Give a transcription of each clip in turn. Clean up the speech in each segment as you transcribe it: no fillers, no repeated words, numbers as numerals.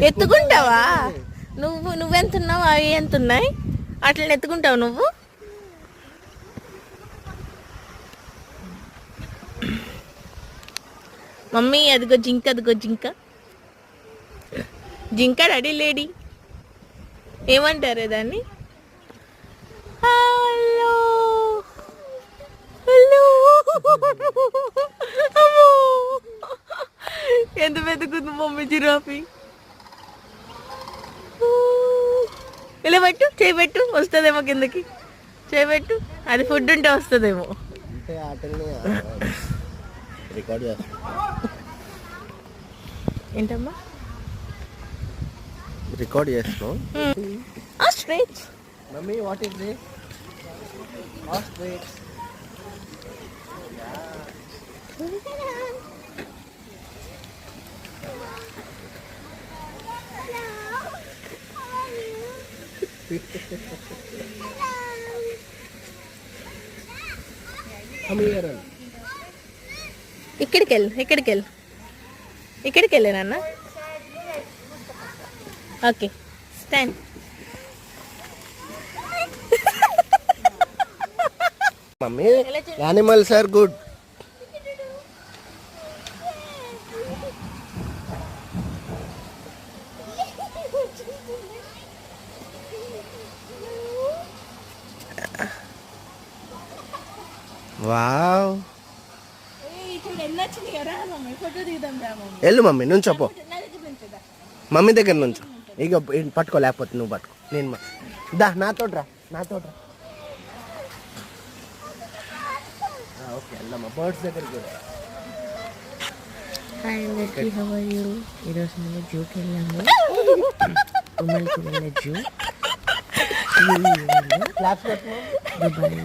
ఎత్తుకుంటావా నువ్వెంతున్నావు, అవి ఎంత ఉన్నాయి, అట్లా ఎత్తుకుంటావు నువ్వు. మమ్మీ అదిగో జింక, అదిగో జింక, జింక రెడీ లేడీ ఏమంటారే దాన్ని. హలో హలో ఎంత వెతుకుంది మమ్మీ జిరాఫీ. ఇలా పెట్టు, చేయబెట్టు, వస్తుందేమో కిందకి, చేయబెట్టు, అది ఫుడ్ ఉంటే వస్తుందేమో. ఏంటమ్మా రికార్డ్ చేస్తున్నావు. Ostrich mummy what is this? Ostrich. ఇక్కడికి వెళ్ళు, ఇక్కడికి వెళ్ళు, ఇక్కడికి వెళ్ళే నాన్న. Okay stand. Mummy animals are good. Wow. వెళ్ళు మమ్మీ, నుంచో పో. మమ్మీ దగ్గర నుంచో. ఇక పట్టుకో, లేకపోతే నువ్వు పట్టుకో. నేను దా, నాతోటి రా, నాతోటి రా. ఓకే వెళ్దామా బర్డ్స్ దగ్గరికి. హాయ్ అందరికీ, హౌ ఆర్ యూ? ఈరోజు మేము జూకి వెళ్ళాము, ఉమ్మడి పిల్లల జూ. దుబాయ్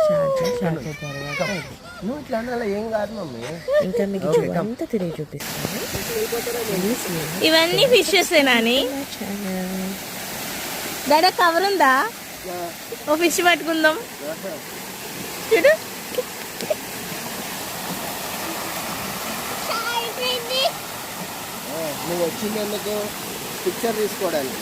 షార్జా తర్వాత నువ్వు ఇట్లా ఏం కాదు మమ్మీ. ఇంకా మీకు జూ అంతా తిరిగి చూపిస్తాను. ఇవన్నీ ఫిషెస్ నాని. డాడా కవర్ ఉందా? ఓ ఫిష్ పట్టుకుందాం. చూడు నువ్వు వచ్చింది ఎందుకు? పిక్చర్ తీసుకోవడానికి.